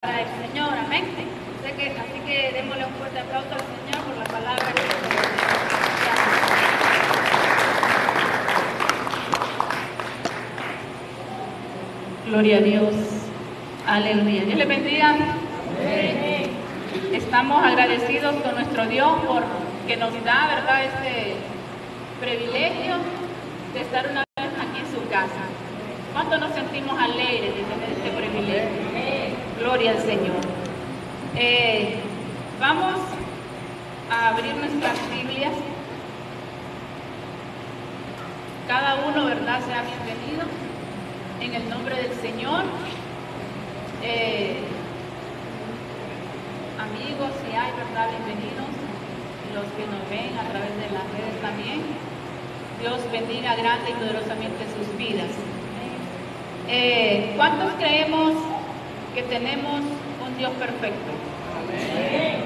para el Señor, amén. Así que démosle un fuerte aplauso al Señor por la palabra que nos dio. Gloria a Dios, aleluya. Dios le bendiga. Amén. Estamos agradecidos con nuestro Dios por que nos da, ¿verdad?, este privilegio de estar una vez aquí en su casa. ¿Cuánto nos sentimos alegres de tener este privilegio? Gloria al Señor. Vamos a abrir nuestras Biblias. Cada uno, ¿verdad?, sea bienvenido en el nombre del Señor. Amigos, si hay, ¿verdad?, bienvenidos. Los que nos ven a través de las redes también. Dios bendiga grande y poderosamente sus vidas. ¿Cuántos creemos que tenemos un Dios perfecto? Amén.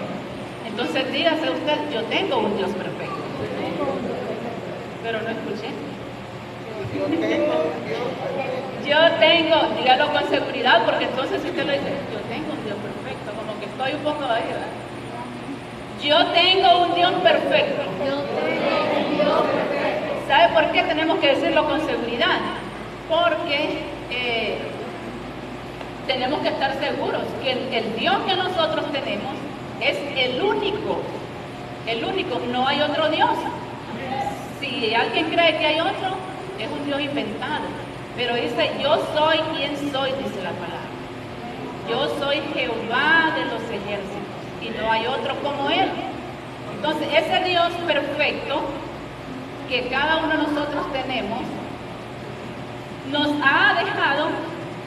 Entonces dígase usted, yo tengo un Dios perfecto. Pero no escuché. Yo tengo, dígalo con seguridad, porque entonces si usted lo dice, yo tengo un Dios perfecto, como que estoy un poco ahí, ¿verdad? Yo tengo un Dios perfecto. Yo tengo un Dios perfecto. ¿Sabe por qué tenemos que decirlo con seguridad? Porque tenemos que estar seguros que el Dios que nosotros tenemos es el único, no hay otro Dios. Si alguien cree que hay otro, es un Dios inventado, pero dice, yo soy quien soy, dice la palabra. Yo soy Jehová de los ejércitos y no hay otro como Él. Entonces, ese Dios perfecto que cada uno de nosotros tenemos, nos ha dejado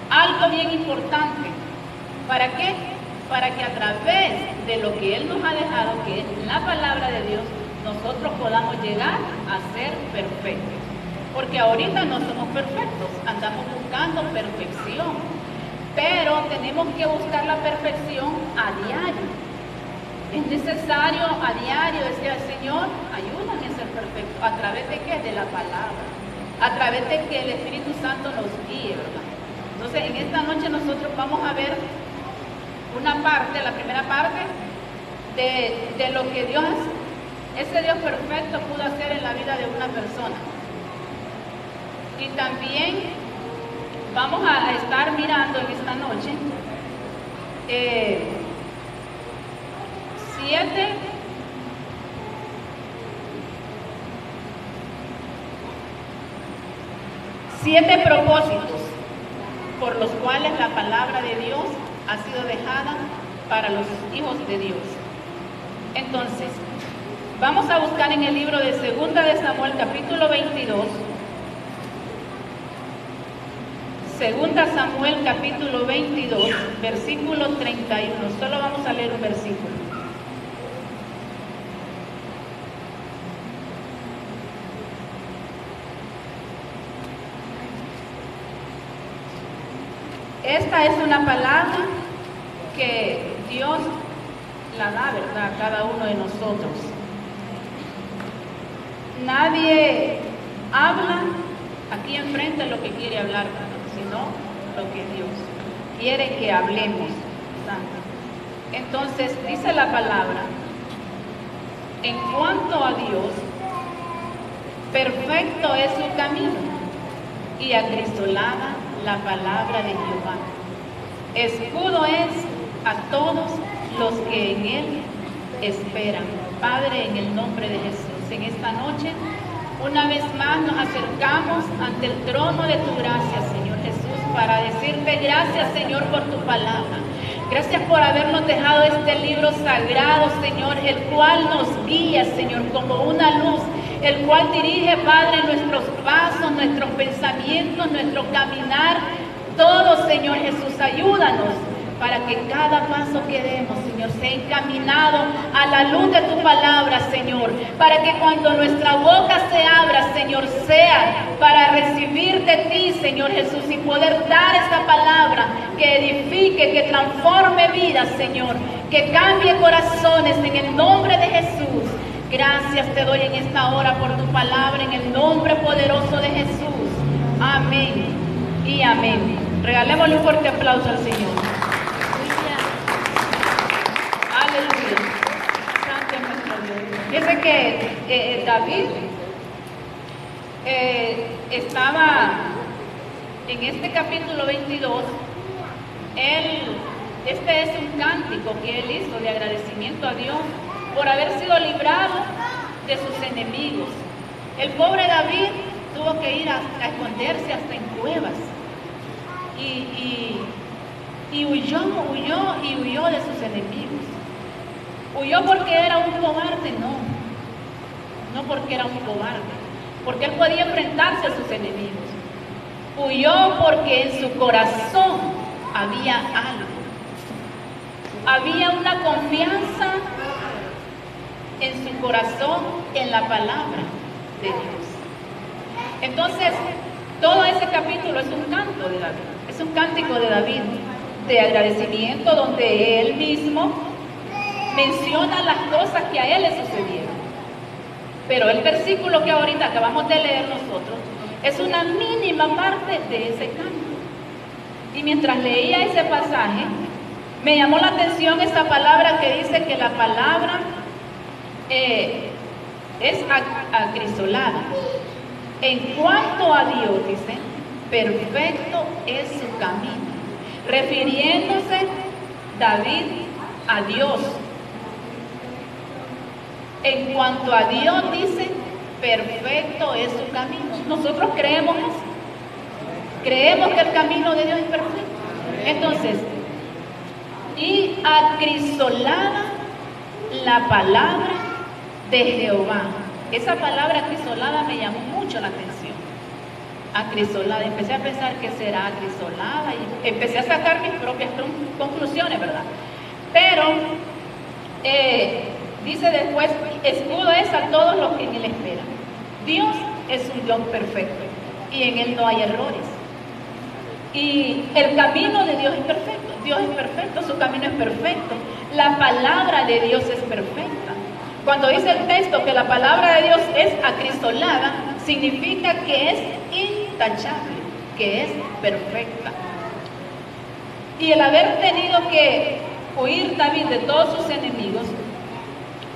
algo bien importante. ¿Para qué? Para que a través de lo que Él nos ha dejado, que es la palabra de Dios, nosotros podamos llegar a ser perfectos. Porque ahorita no somos perfectos, andamos buscando perfección, pero tenemos que buscar la perfección a diario. Es necesario a diario decir al Señor, ayúdame a ser perfecto. ¿A través de qué? De la palabra. A través de que el Espíritu Santo nos guíe, ¿verdad? Entonces, en esta noche nosotros vamos a ver una parte, la primera parte, de lo que Dios, ese Dios perfecto, pudo hacer en la vida de una persona. Y también vamos a estar mirando en esta noche 7 propósitos por los cuales la palabra de Dios ha sido dejada para los hijos de Dios. Entonces, vamos a buscar en el libro de 2 de Samuel, capítulo 22. 2 Samuel, capítulo 22, versículo 31. Solo vamos a leer un versículo. Esta es una palabra que Dios la da, ¿verdad?, a cada uno de nosotros. Nadie habla aquí enfrente lo que quiere hablar, sino lo que Dios quiere que hablemos. Entonces, dice la palabra, en cuanto a Dios, perfecto es su camino y acrisolada la palabra de Jehová. Escudo es a todos los que en Él esperan. Padre, en el nombre de Jesús, en esta noche, una vez más nos acercamos ante el trono de tu gracia, Señor Jesús, para decirte gracias, Señor, por tu palabra. Gracias por habernos dejado este libro sagrado, Señor, el cual nos guía, Señor, como una luz, el cual dirige, Padre, nuestros pasos, nuestros pensamientos, nuestro caminar, todo, Señor Jesús. Ayúdanos para que cada paso que demos, Señor, sea encaminado a la luz de tu palabra, Señor, para que cuando nuestra boca se abra, Señor, sea para recibir de ti, Señor Jesús, y poder dar esta palabra que edifique, que transforme vidas, Señor, que cambie corazones en el nombre de Jesús. Gracias te doy en esta hora por tu palabra, en el nombre poderoso de Jesús. Amén y amén. Regalémosle un fuerte aplauso al Señor. David estaba en este capítulo 22, este es un cántico que él hizo de agradecimiento a Dios por haber sido librado de sus enemigos. El pobre David tuvo que ir a esconderse hasta en cuevas y huyó de sus enemigos. Huyó porque era un cobarde, no porque era un cobarde, porque él podía enfrentarse a sus enemigos. Huyó porque en su corazón había algo, había una confianza en su corazón en la palabra de Dios. Entonces, todo ese capítulo es un canto de David, es un cántico de David de agradecimiento, donde él mismo menciona las cosas que a él le sucedieron. Pero el versículo que ahorita acabamos de leer nosotros es una mínima parte de ese canto. Y mientras leía ese pasaje, me llamó la atención esa palabra que dice que la palabra es acrisolada. En cuanto a Dios, dice, perfecto es su camino, refiriéndose David a Dios. En cuanto a Dios, dice, perfecto es su camino. Nosotros creemos eso. Creemos que el camino de Dios es perfecto. Entonces, y acrisolada la palabra de Jehová. Esa palabra acrisolada me llamó mucho la atención. Acrisolada, empecé a pensar que será acrisolada y empecé a sacar mis propias conclusiones, ¿verdad? Pero dice después, escudo es a todos los que en él esperan. Dios es un Dios perfecto y en él no hay errores. Y el camino de Dios es perfecto. Dios es perfecto, su camino es perfecto. La palabra de Dios es perfecta. Cuando dice el texto que la palabra de Dios es acrisolada, significa que es intachable, que es perfecta. Y el haber tenido que huir David de todos sus enemigos,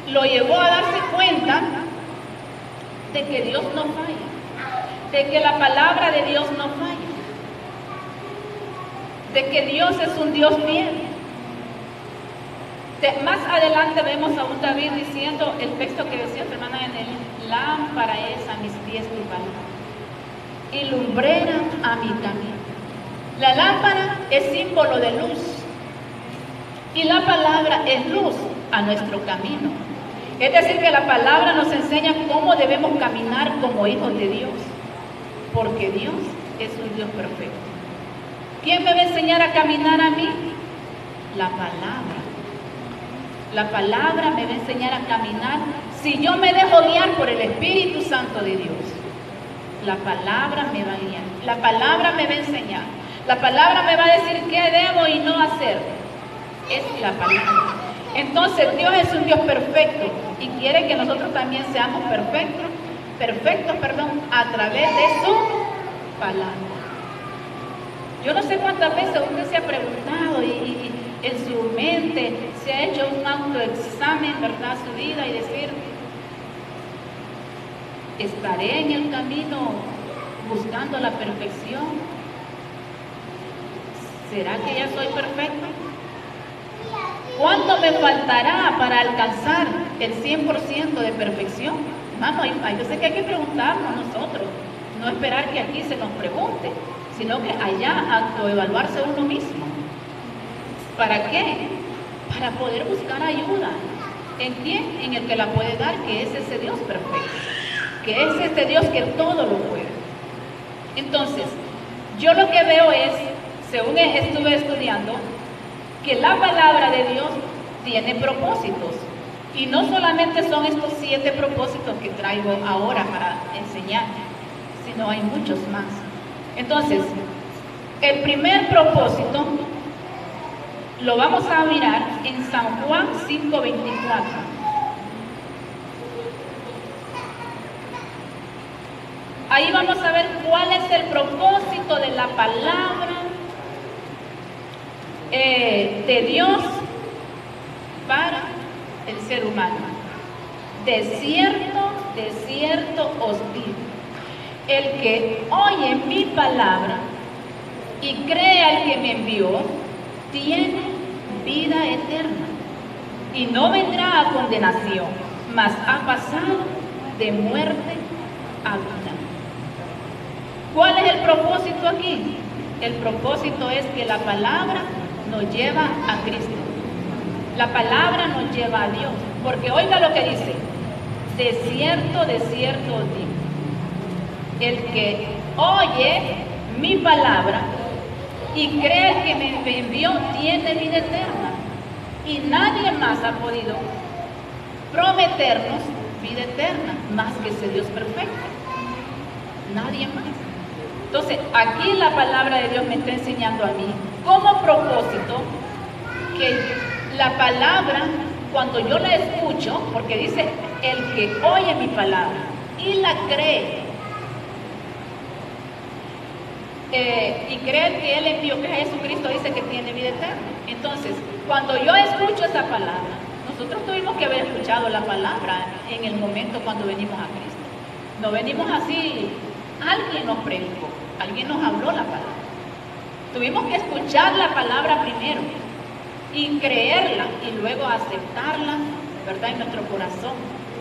lo llevó a darse cuenta de que Dios no falla, de que la palabra de Dios no falla, de que Dios es un Dios fiel. Más adelante vemos a un David diciendo el texto que decía su hermana en el lámpara es a mis pies tu palabra y lumbrera a mi camino. La lámpara es símbolo de luz y la palabra es luz a nuestro camino. Es decir, que la palabra nos enseña cómo debemos caminar como hijos de Dios, porque Dios es un Dios perfecto. ¿Quién me va a enseñar a caminar a mí? La palabra. La palabra me va a enseñar a caminar si yo me dejo guiar por el Espíritu Santo de Dios. La palabra me va a guiar, la palabra me va a enseñar, la palabra me va a decir qué debo y no hacer. Es la palabra. Entonces Dios es un Dios perfecto y quiere que nosotros también seamos perfectos a través de su palabra. Yo no sé cuántas veces usted se ha preguntado y en su mente se ha hecho un autoexamen, ¿verdad? Su vida y decir, ¿estaré en el camino buscando la perfección? ¿Será que ya soy perfecto? ¿Cuánto me faltará para alcanzar el 100% de perfección? Vamos, yo sé que hay que preguntarnos nosotros, no esperar que aquí se nos pregunte, sino que allá autoevaluarse uno mismo. ¿Para qué? Para poder buscar ayuda. ¿En quién? En el que la puede dar, que es ese Dios perfecto, que es este Dios que todo lo puede. Entonces, yo lo que veo es, según estuve estudiando, que la palabra de Dios tiene propósitos. Y no solamente son estos 7 propósitos que traigo ahora para enseñar, sino hay muchos más. Entonces, el primer propósito lo vamos a mirar en San Juan 5:24. Ahí vamos a ver cuál es el propósito de la palabra de Dios para el ser humano. de cierto os digo, el que oye mi palabra y cree al que me envió, tiene vida eterna y no vendrá a condenación, mas ha pasado de muerte a vida. ¿Cuál es el propósito aquí? El propósito es que la palabra nos lleva a Cristo. La palabra nos lleva a Dios. Porque oiga lo que dice: de cierto os digo, el que oye mi palabra y cree que me envió tiene vida eterna. Y nadie más ha podido prometernos vida eterna más que ese Dios perfecto. Nadie más. Entonces, aquí la palabra de Dios me está enseñando a mí como propósito que la palabra, cuando yo la escucho, porque dice el que oye mi palabra y la cree, y cree que Él envió, que Jesucristo dice que tiene vida eterna. Entonces, cuando yo escucho esa palabra, nosotros tuvimos que haber escuchado la palabra en el momento cuando venimos a Cristo. No venimos así, alguien nos predicó, alguien nos habló la palabra. Tuvimos que escuchar la palabra primero y creerla y luego aceptarla, ¿verdad?, en nuestro corazón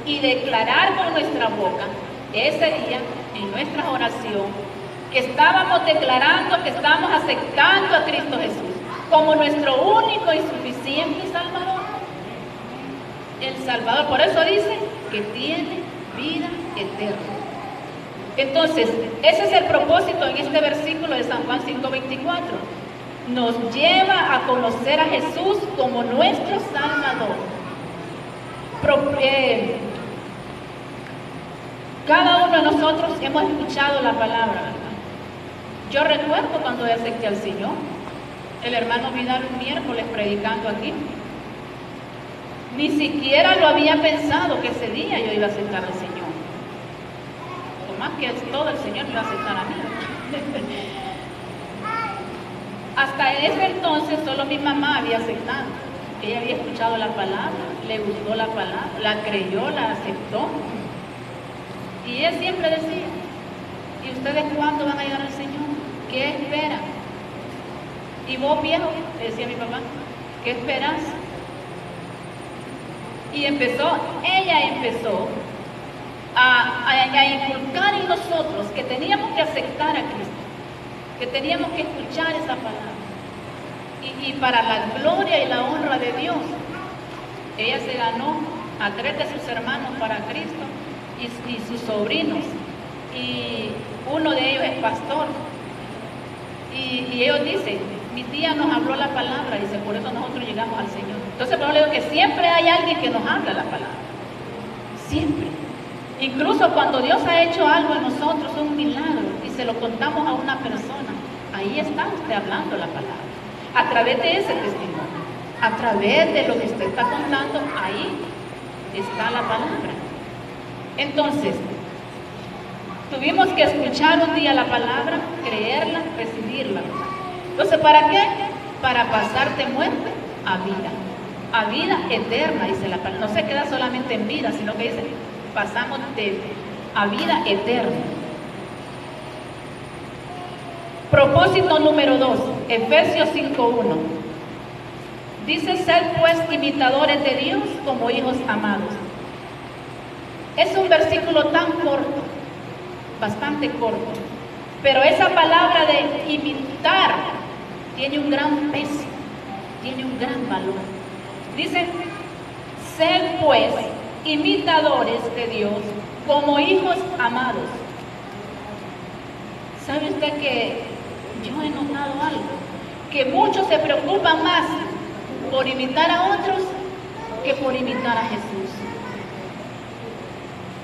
y declarar con nuestra boca ese día en nuestra oración que estábamos declarando que estábamos aceptando a Cristo Jesús como nuestro único y suficiente Salvador. El Salvador, por eso dice que tiene vida eterna. Entonces, ese es el propósito en este versículo de San Juan 5:24. Nos lleva a conocer a Jesús como nuestro Salvador. Cada uno de nosotros hemos escuchado la palabra, ¿verdad? Yo recuerdo cuando yo acepté al Señor, el hermano Vidal un miércoles predicando aquí. Ni siquiera lo había pensado que ese día yo iba a aceptar al Señor. O más que todo, el Señor me iba a aceptar a mí. Hasta ese entonces solo mi mamá había aceptado. Ella había escuchado la palabra, le gustó la palabra, la creyó, la aceptó. Y ella siempre decía: ¿y ustedes cuándo van a llegar al Señor? ¿Qué esperan? Y vos, viejo, le decía mi papá, ¿qué esperas? Y ella empezó a inculcar en nosotros que teníamos que aceptar a Cristo, que teníamos que escuchar esa palabra. Y para la gloria y la honra de Dios, ella se ganó a 3 de sus hermanos para Cristo y sus sobrinos. Y uno de ellos es pastor. Y ellos dicen: mi tía nos habló la palabra, dice, por eso nosotros llegamos al Señor. Entonces, por eso le digo que siempre hay alguien que nos habla la palabra. Siempre. Incluso cuando Dios ha hecho algo en nosotros, un milagro, y se lo contamos a una persona, ahí está usted hablando la palabra. A través de ese testimonio, a través de lo que usted está contando, ahí está la palabra. Entonces, tuvimos que escuchar un día la palabra, creerla, recibirla. Entonces, ¿para qué? Para pasar de muerte a vida eterna, dice la palabra. No se queda solamente en vida, sino que dice, pasamos a vida eterna. Propósito número 2, Efesios 5:1. Dice: sed pues imitadores de Dios como hijos amados. Es un versículo tan corto, bastante corto, pero esa palabra de imitar tiene un gran peso, tiene un gran valor. Dice: sed pues imitadores de Dios como hijos amados. ¿Sabe usted que yo he notado algo? Que muchos se preocupan más por imitar a otros que por imitar a Jesús.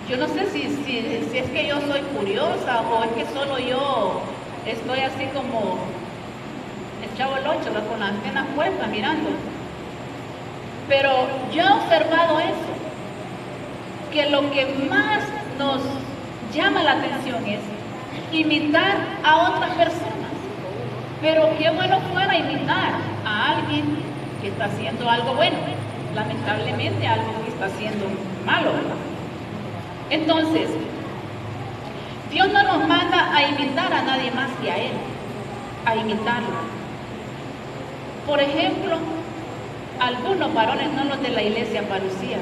Yo no sé si es que yo soy curiosa o es que solo yo estoy así como el Chavo el Ocho, con las antenas puestas mirando. Pero yo he observado eso, que lo que más nos llama la atención es imitar a otras personas. Pero qué bueno fuera imitar a alguien que está haciendo algo bueno. lamentablemente algo que está haciendo malo, ¿verdad? Entonces, Dios no nos manda a imitar a nadie más que a Él, a imitarlo. Por ejemplo, algunos varones, no los de la iglesia parecía,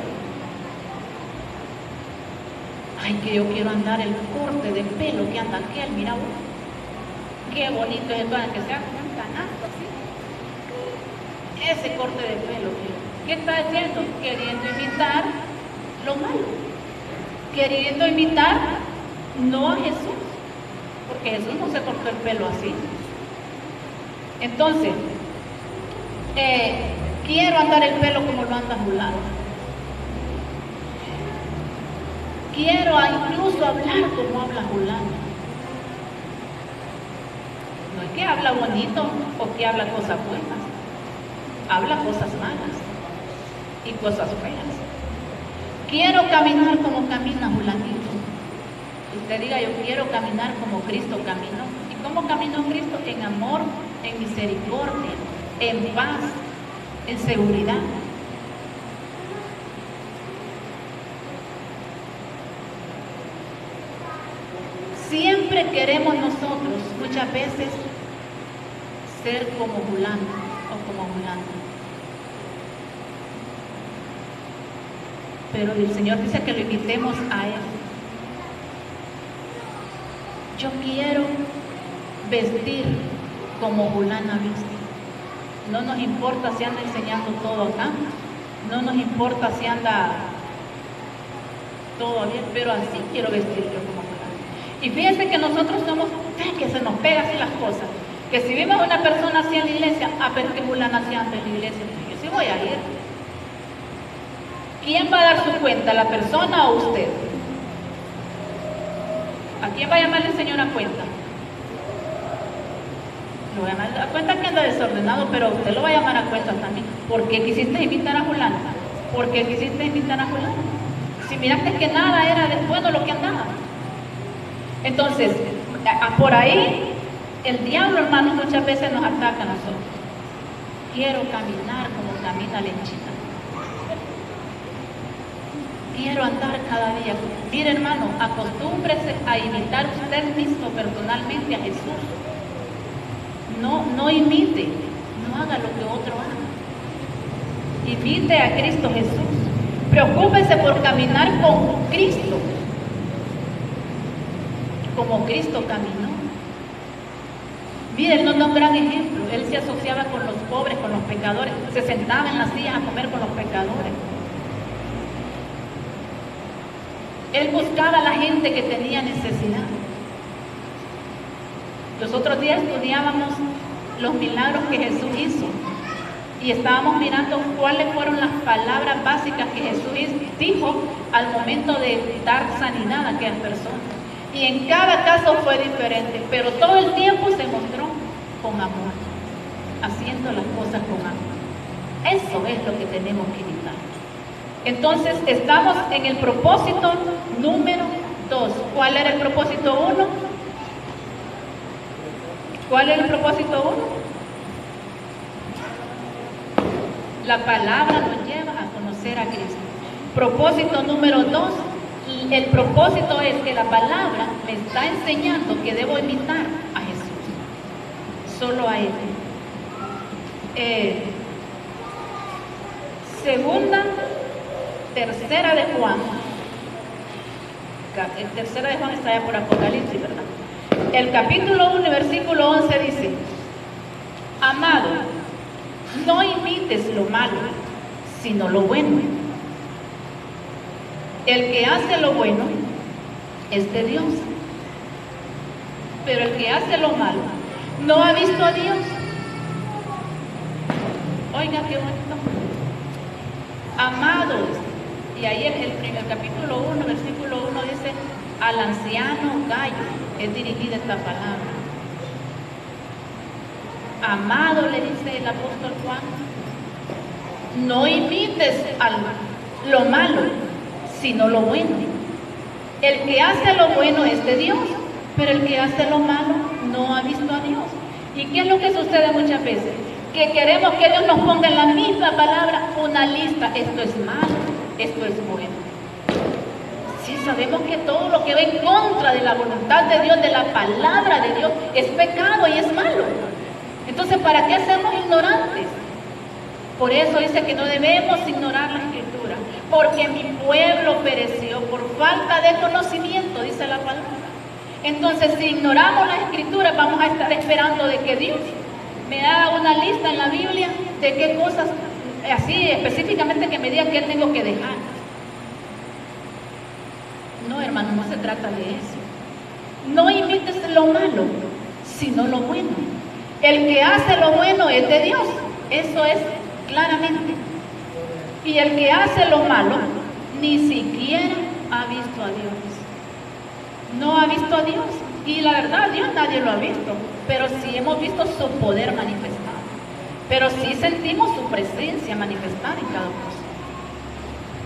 ay, que yo quiero andar el corte de pelo que anda aquel, mira vos, qué bonito es para que sea un canasto así, ese corte de pelo. ¿Qué está haciendo? Queriendo imitar lo malo, queriendo imitar no a Jesús, porque Jesús no se cortó el pelo así. Entonces, quiero andar el pelo como lo anda fulano, quiero incluso hablar como habla fulano. No es que habla bonito o que habla cosas buenas, habla cosas malas y cosas feas. Quiero caminar como camina fulanito. Usted diga, yo quiero caminar como Cristo caminó. ¿Y cómo caminó Cristo? En amor, en misericordia, en paz, en seguridad. Siempre queremos nosotros, muchas veces, ser como fulano o como fulano. Pero el Señor dice que lo imitemos a Él. Yo quiero vestir como fulana viste. No nos importa si anda enseñando todo acá, no nos importa si anda todo bien, pero así quiero vestir yo como fulana. Y fíjense que nosotros somos, que se nos pega así las cosas, que si vemos a una persona así en la iglesia, pero que fulana así anda en la iglesia, yo sí voy a ir. ¿Quién va a dar su cuenta, la persona o usted? ¿A quién va a llamarle el Señor a cuenta? Lo va a llamar a cuenta que anda desordenado, pero usted lo va a llamar a cuenta también. ¿Por qué quisiste invitar a fulano? ¿Por qué quisiste invitar a fulano? Si miraste que nada era bueno lo que andaba. Entonces, por ahí, el diablo, hermanos, muchas veces nos ataca a nosotros. Quiero caminar como camina Lenchita. Quiero andar cada día. Mire, hermano, acostúmbrese a imitar usted mismo personalmente a Jesús. No imite, no haga lo que otro haga. Imite a Cristo Jesús. Preocúpese por caminar con Cristo, como Cristo caminó. Mire, él nos da un gran ejemplo. Él se asociaba con los pobres, con los pecadores. Se sentaba en las sillas a comer con los pecadores. Él buscaba a la gente que tenía necesidad. Los otros días estudiábamos los milagros que Jesús hizo y estábamos mirando cuáles fueron las palabras básicas que Jesús dijo al momento de dar sanidad a aquellas personas. Y en cada caso fue diferente, pero todo el tiempo se mostró con amor, haciendo las cosas con amor. Eso es lo que tenemos que imitar. Entonces, estamos en el propósito número 2. ¿Cuál era el propósito 1? ¿Cuál era el propósito 1? La palabra nos lleva a conocer a Cristo. Propósito número 2. El propósito es que la palabra me está enseñando que debo imitar a Jesús. Solo a Él. Tercera de Juan. Tercera de Juan está allá por Apocalipsis, ¿verdad? El capítulo 1, versículo 11 dice: amado, no imites lo malo, sino lo bueno. El que hace lo bueno es de Dios, pero el que hace lo malo no ha visto a Dios. Oiga, qué bonito. Amados, y ahí el capítulo 1, versículo 1 dice: al anciano Gallo es dirigida esta palabra. Amado, le dice el apóstol Juan, no imites lo malo, sino lo bueno. El que hace lo bueno es de Dios, pero el que hace lo malo no ha visto a Dios. ¿Y qué es lo que sucede muchas veces? Que queremos que Dios nos ponga en la misma palabra una lista esto es malo, esto es bueno. Sí, sabemos que todo lo que va en contra de la voluntad de Dios, de la palabra de Dios, es pecado y es malo. Entonces, ¿para qué hacernos ignorantes? Por eso dice que no debemos ignorar la Escritura, porque mi pueblo pereció por falta de conocimiento, dice la palabra. Entonces, si ignoramos la Escritura, vamos a estar esperando de que Dios me haga una lista en la Biblia de qué cosas, así específicamente que me diga qué tengo que dejar. No, hermano, no se trata de eso. No imites lo malo, sino lo bueno. El que hace lo bueno es de Dios, eso es claramente. Y el que hace lo malo, ni siquiera ha visto a Dios. No ha visto a Dios. Y la verdad, Dios nadie lo ha visto, pero sí hemos visto su poder manifestado. Pero sí sentimos su presencia manifestada en cada cosa.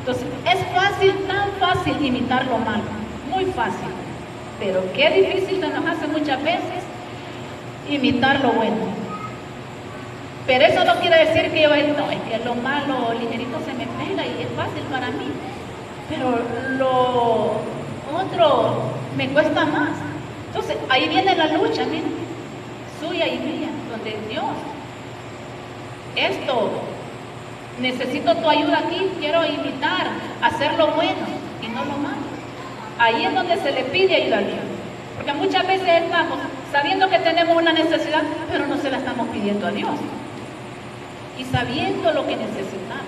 Entonces, es fácil, tan fácil imitar lo malo, muy fácil. Pero qué difícil se nos hace muchas veces imitar lo bueno. Pero eso no quiere decir que yo, no, es que lo malo ligerito se me pega y es fácil para mí. Pero lo otro me cuesta más. Entonces, ahí viene la lucha, miren, suya y mía, donde Dios, esto, necesito tu ayuda aquí, quiero imitar, hacer lo bueno y no lo malo. Ahí es donde se le pide ayuda a Dios. Porque muchas veces estamos sabiendo que tenemos una necesidad, pero no se la estamos pidiendo a Dios. Y sabiendo lo que necesitamos.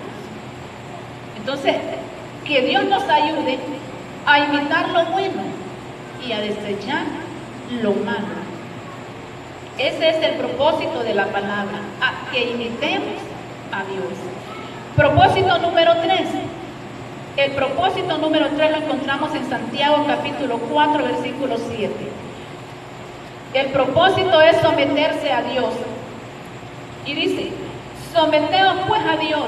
Entonces, que Dios nos ayude a imitar lo bueno y a desechar lo malo. Ese es el propósito de la palabra, a que imitemos a Dios. Propósito número 3. El propósito número 3 lo encontramos en Santiago capítulo 4, versículo 7. El propósito es someterse a Dios. Y dice, someteos pues a Dios,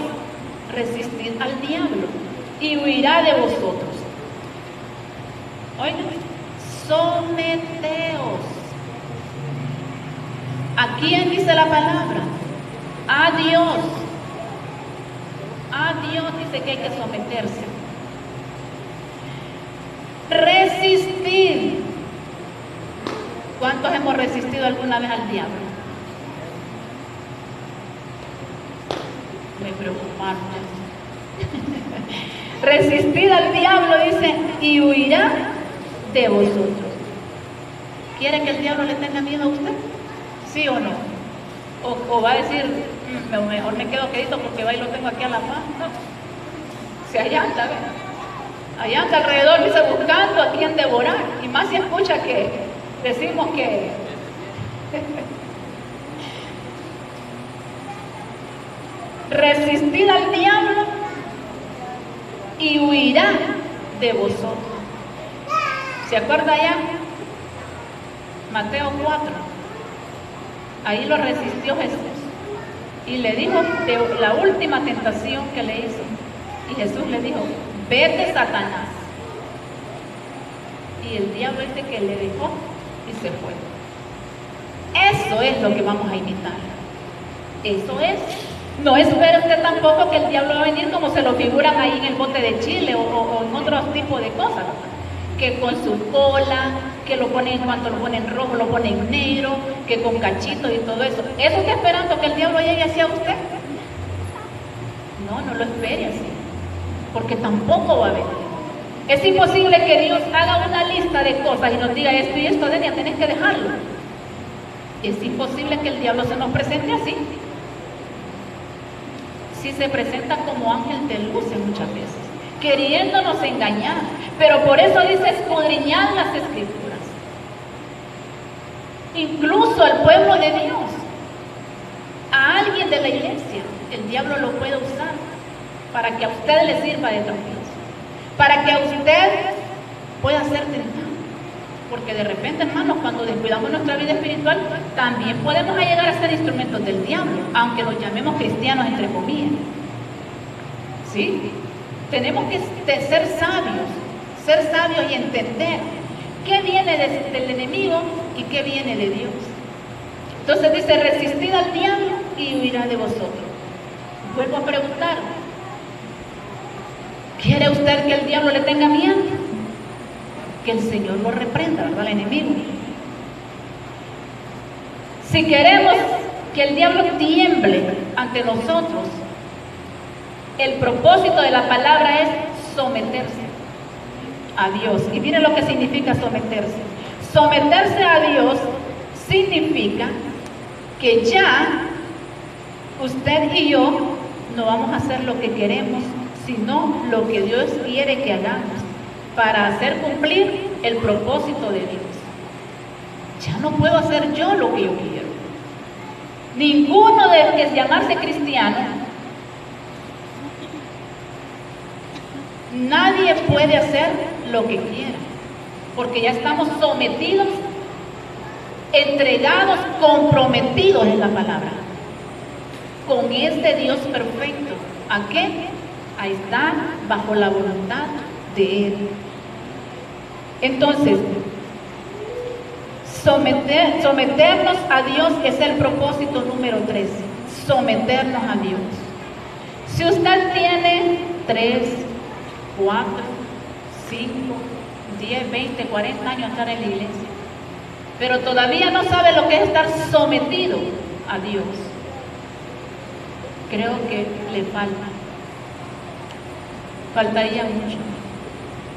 resistid al diablo y huirá de vosotros. Oigan, someteos. ¿A quién dice la palabra? A Dios. A Dios dice que hay que someterse. Resistir. ¿Cuántos hemos resistido alguna vez al diablo? Me preocuparon. Resistir al diablo, dice, y huirá de vosotros. ¿Quiere que el diablo le tenga miedo a usted? ¿Sí o no? O va a decir, mejor me quedo quedito porque va y lo tengo aquí a la paz. No. Si allá anda, ¿ve? Allá anda alrededor, dice, buscando a quien devorar. Y más si escucha que decimos que resistid al diablo y huirá de vosotros. ¿Se acuerda ya? Mateo 4. Ahí lo resistió Jesús y le dijo de la última tentación que le hizo. Y Jesús le dijo, vete, Satanás. Y el diablo dice que le dejó y se fue. Eso es lo que vamos a imitar. Eso es. No espere usted tampoco que el diablo va a venir como se lo figuran ahí en el bote de Chile o en otros tipos de cosas, ¿no? Que con su cola, que lo ponen, cuando lo ponen rojo, lo ponen negro, que con cachitos y todo eso. ¿Eso está esperando que el diablo llegue hacia usted? No, no lo espere así, porque tampoco va a venir. Es imposible que Dios haga una lista de cosas y nos diga esto y esto, Denia, tenés que dejarlo. Es imposible que el diablo se nos presente así. Sí se presenta como ángel de luz muchas veces, queriéndonos engañar. Pero por eso dice escudriñar las Escrituras. Incluso al pueblo de Dios, a alguien de la iglesia, el diablo lo puede usar para que a usted le sirva de tropiezo, para que a usted pueda ser tentado. Porque de repente, hermanos, cuando descuidamos nuestra vida espiritual, también podemos llegar a ser instrumentos del diablo, aunque los llamemos cristianos entre comillas. ¿Sí? Tenemos que ser sabios y entender qué viene del enemigo y qué viene de Dios. Entonces dice, resistid al diablo y huirá de vosotros. Vuelvo a preguntar, ¿Quiere usted que el diablo le tenga miedo? Que el Señor lo reprenda, ¿verdad? El enemigo. Si queremos que el diablo tiemble ante nosotros, el propósito de la palabra es someterse a Dios. Y miren lo que significa someterse. Someterse a Dios significa que ya usted y yo no vamos a hacer lo que queremos, sino lo que Dios quiere que hagamos para hacer cumplir el propósito de Dios. Ya no puedo hacer yo lo que yo quiero. Ninguno de que llamarse cristiano, nadie puede hacer lo que quiera, porque ya estamos sometidos, entregados, comprometidos en la palabra, con este Dios perfecto. ¿A qué? A estar bajo la voluntad de Él. Entonces, someternos a Dios es el propósito número 3. Someternos a Dios. Si usted tiene 3, 4, 5, 10, 20, 40 años estar en la iglesia, pero todavía no sabe lo que es estar sometido a Dios, creo que le faltaría mucho.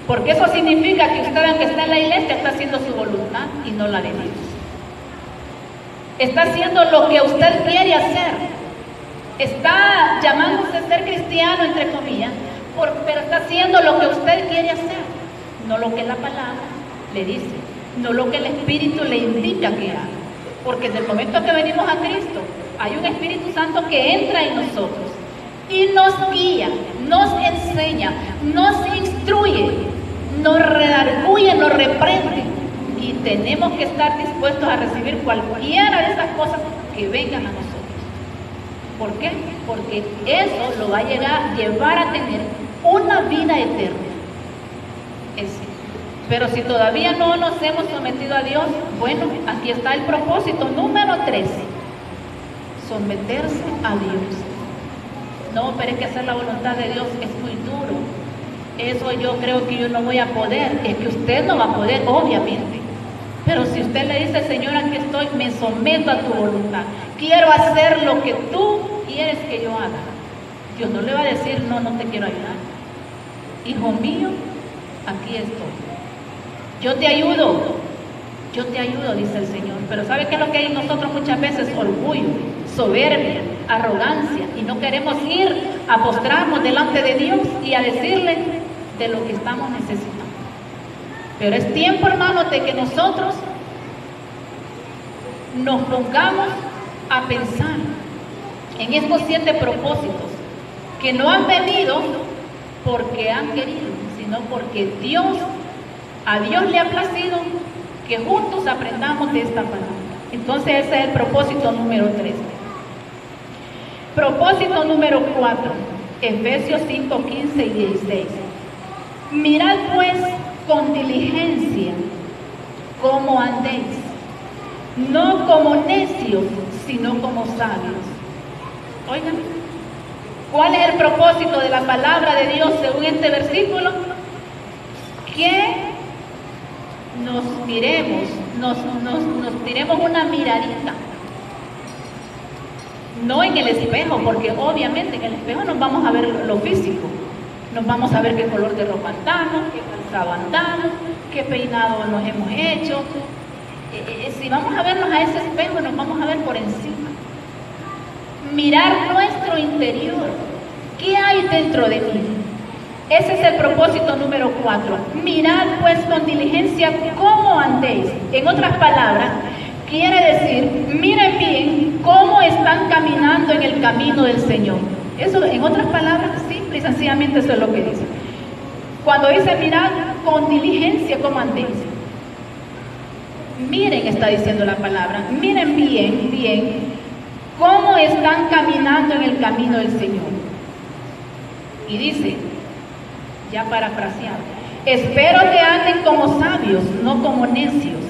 Porque eso significa que usted, aunque está en la iglesia, está haciendo su voluntad y no la de Dios. Está haciendo lo que usted quiere hacer. Está llamándose a ser cristiano, entre comillas, pero está haciendo lo que usted quiere hacer, no lo que la palabra le dice, no lo que el Espíritu le indica que haga. Porque desde el momento que venimos a Cristo, hay un Espíritu Santo que entra en nosotros y nos guía, nos enseña, nos instruye, nos redarguye, nos reprende, y tenemos que estar dispuestos a recibir cualquiera de esas cosas que vengan a nosotros. ¿Por qué? Porque eso lo va a llevar a tener una vida eterna. Pero si todavía no nos hemos sometido a Dios, bueno, aquí está el propósito número 3: someterse a Dios. No, pero es que hacer la voluntad de Dios es muy duro. Eso yo creo que yo no voy a poder. Es que usted no va a poder, obviamente. Pero si usted le dice: Señor, aquí estoy, me someto a tu voluntad, quiero hacer lo que tú quieres que yo haga, Dios no le va a decir: no, no te quiero ayudar. Hijo mío, aquí estoy. Yo te ayudo, dice el Señor. Pero ¿sabe qué es lo que hay en nosotros muchas veces? Orgullo, soberbia, arrogancia, y no queremos ir a postrarnos delante de Dios y a decirle de lo que estamos necesitando. Pero es tiempo, hermanos, de que nosotros nos pongamos a pensar en estos 7 propósitos que no han venido porque han querido, sino porque a Dios le ha placido que juntos aprendamos de esta palabra. Entonces ese es el propósito número 3. Propósito número 4, Efesios 5, 15 y 16. Mirad pues con diligencia cómo andéis, no como necios, sino como sabios. Oigan, ¿cuál es el propósito de la palabra de Dios según este versículo? Que nos miremos, nos tiremos una miradita, no en el espejo, porque obviamente en el espejo nos vamos a ver lo físico, nos vamos a ver qué color de ropa andamos, qué calzado andamos, qué peinado nos hemos hecho. Si vamos a vernos a ese espejo, nos vamos a ver por encima. Mirar nuestro interior, ¿qué hay dentro de mí? Ese es el propósito número 4. Mirad pues con diligencia cómo andéis. En otras palabras, quiere decir, miren bien cómo están caminando en el camino del Señor. Eso, en otras palabras, simple y sencillamente eso es lo que dice. Cuando dice mirad con diligencia cómo andéis, miren, está diciendo la palabra, miren bien cómo están caminando en el camino del Señor. Y dice, ya parafraseado, espero que anden como sabios, no como necios.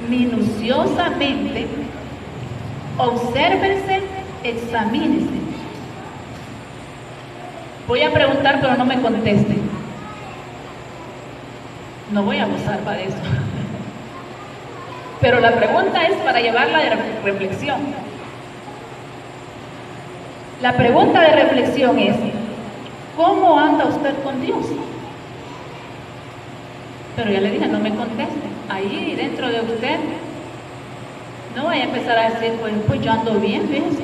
Minuciosamente, obsérvense, examínense. Voy a preguntar, pero no me contesten. No voy a abusar para eso. Pero la pregunta es para llevarla de reflexión. La pregunta de reflexión es: ¿cómo anda usted con Dios? Pero ya le dije, no me conteste. Ahí dentro de usted no vaya a empezar a decir, pues yo ando bien, fíjense.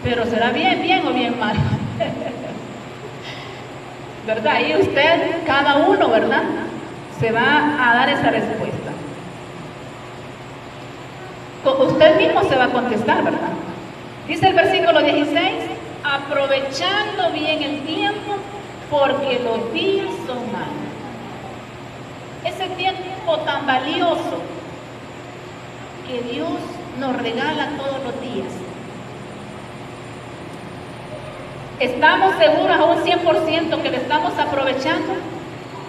Pero será bien o bien mal. ¿Verdad? Ahí usted, cada uno, ¿verdad?, se va a dar esa respuesta. Usted mismo se va a contestar, ¿verdad? Dice el versículo 16, aprovechando bien el tiempo, porque los días son malos. Ese tiempo tan valioso que Dios nos regala todos los días. ¿Estamos seguros a un 100% que lo estamos aprovechando?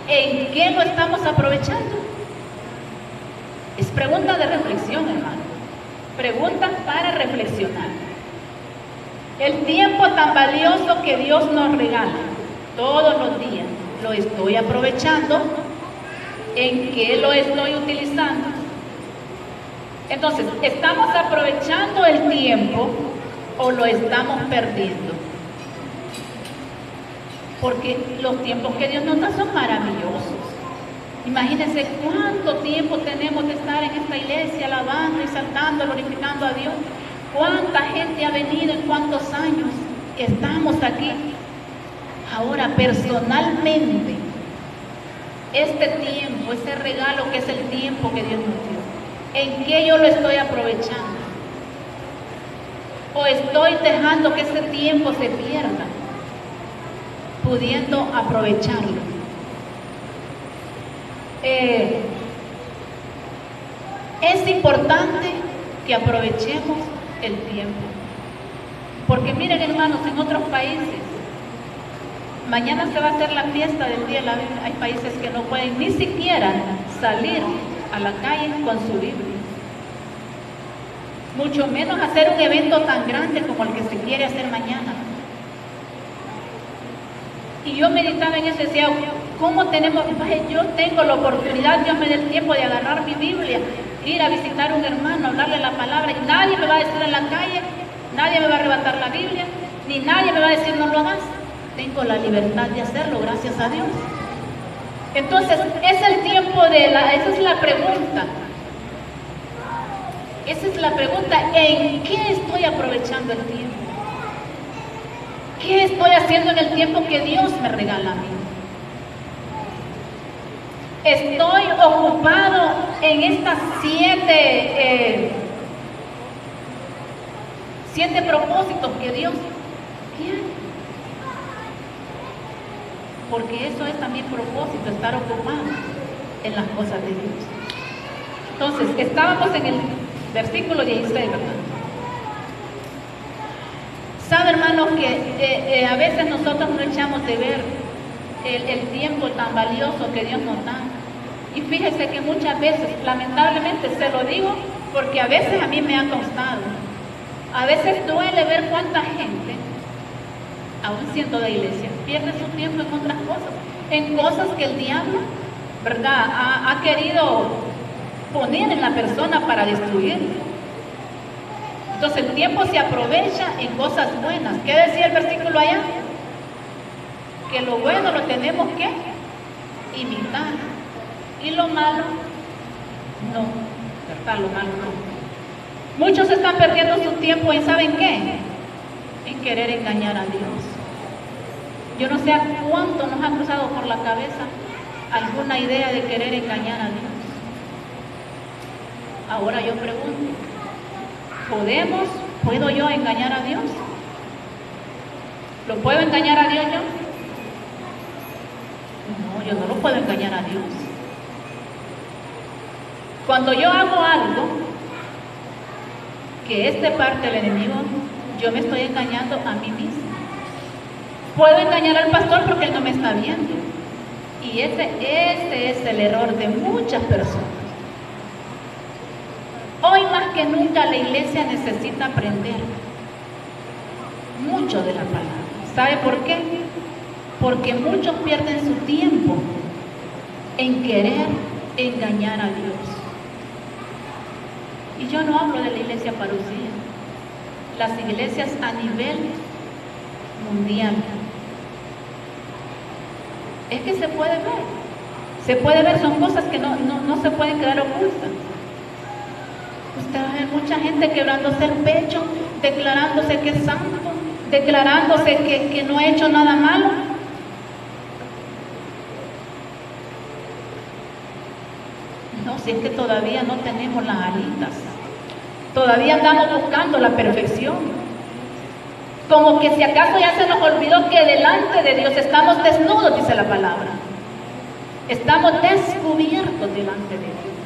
¿En qué lo estamos aprovechando? Es pregunta de reflexión, hermano. Pregunta para reflexionar. El tiempo tan valioso que Dios nos regala todos los días, ¿lo estoy aprovechando? ¿En qué lo estoy utilizando? Entonces, ¿estamos aprovechando el tiempo o lo estamos perdiendo? Porque los tiempos que Dios nos da son maravillosos. Imagínense cuánto tiempo tenemos de estar en esta iglesia alabando y saltando, glorificando a Dios. Cuánta gente ha venido, en cuántos años estamos aquí. Ahora, personalmente, este tiempo, ese regalo que es el tiempo que Dios nos dio, ¿en qué yo lo estoy aprovechando? ¿O estoy dejando que ese tiempo se pierda, pudiendo aprovecharlo? Es importante que aprovechemos el tiempo, porque miren, hermanos, en otros países mañana se va a hacer la fiesta del Día de la Biblia. Hay países que no pueden ni siquiera salir a la calle con su Biblia, mucho menos hacer un evento tan grande como el que se quiere hacer mañana. Y yo meditaba en eso y decía, ¿cómo tenemos? Yo tengo la oportunidad, Dios me dé el tiempo de agarrar mi Biblia, ir a visitar a un hermano, hablarle la palabra, y nadie me va a decir en la calle, nadie me va a arrebatar la Biblia, ni nadie me va a decir no lo hagas. Tengo la libertad de hacerlo, gracias a Dios. Entonces, es el tiempo esa es la pregunta. Esa es la pregunta, ¿en qué estoy aprovechando el tiempo? ¿Qué estoy haciendo en el tiempo que Dios me regala a mí? Estoy ocupado en estas siete propósitos que Dios quiere. Porque eso es también propósito, estar ocupado en las cosas de Dios. Entonces, estábamos en el versículo 16, ¿verdad? Sabe, hermanos, que a veces nosotros no echamos de ver el tiempo tan valioso que Dios nos da. Y fíjese que muchas veces, lamentablemente se lo digo, porque a veces a mí me ha costado. A veces duele ver cuánta gente, aún siendo de iglesia, pierde su tiempo en otras cosas, en cosas que el diablo, ¿verdad?, ha querido poner en la persona para destruirlo. Entonces el tiempo se aprovecha en cosas buenas. ¿Qué decía el versículo allá? Que lo bueno lo tenemos que imitar. Y lo malo, no. ¿Verdad? Lo malo no. Muchos están perdiendo su tiempo en, ¿saben qué? En querer engañar a Dios. Yo no sé a cuánto nos ha cruzado por la cabeza alguna idea de querer engañar a Dios. Ahora yo pregunto, ¿puedo yo engañar a Dios? ¿Lo puedo engañar a Dios yo? No, yo no lo puedo engañar a Dios. Cuando yo hago algo que es de parte del enemigo, yo me estoy engañando a mí mismo. Puedo engañar al pastor porque él no me está viendo. Y ese es el error de muchas personas. Hoy más que nunca la iglesia necesita aprender mucho de la palabra. ¿Sabe por qué? porque muchos pierden su tiempo en querer engañar a Dios. Y yo no hablo de la iglesia parucía, las iglesias a nivel mundial. Es que se puede ver, son cosas que no se pueden quedar ocultas. Usted va a ver mucha gente quebrándose el pecho, declarándose que es santo, declarándose que no ha hecho nada malo. No, si es que todavía no tenemos las alitas, todavía andamos buscando la perfección. Como que si acaso ya se nos olvidó que delante de Dios estamos desnudos, dice la palabra. Estamos descubiertos delante de Dios.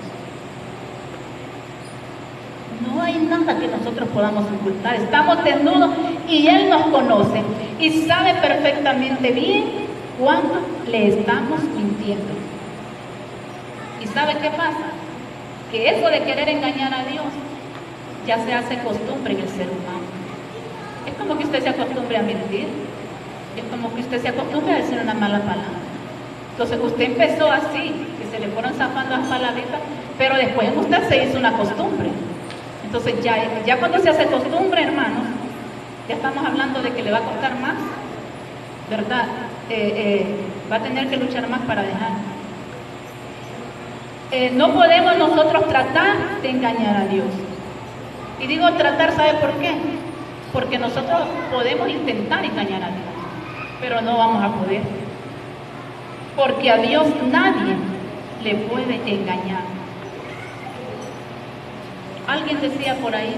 No hay nada que nosotros podamos ocultar. Estamos desnudos y Él nos conoce y sabe perfectamente bien cuándo le estamos mintiendo. ¿Y sabe qué pasa? Que eso de querer engañar a Dios ya se hace costumbre en el ser humano. Es como que usted se acostumbre a mentir. Es como que usted se acostumbre a decir una mala palabra. Entonces usted empezó así, que se le fueron zafando las palabritas, pero después en usted se hizo una costumbre. Entonces ya cuando se hace costumbre, hermanos, ya estamos hablando de que le va a costar más, ¿verdad? Va a tener que luchar más para dejar. No podemos nosotros tratar de engañar a Dios. Y digo tratar, ¿sabe por qué? Porque nosotros podemos intentar engañar a Dios, pero no vamos a poder. Porque a Dios nadie le puede engañar. Alguien decía por ahí,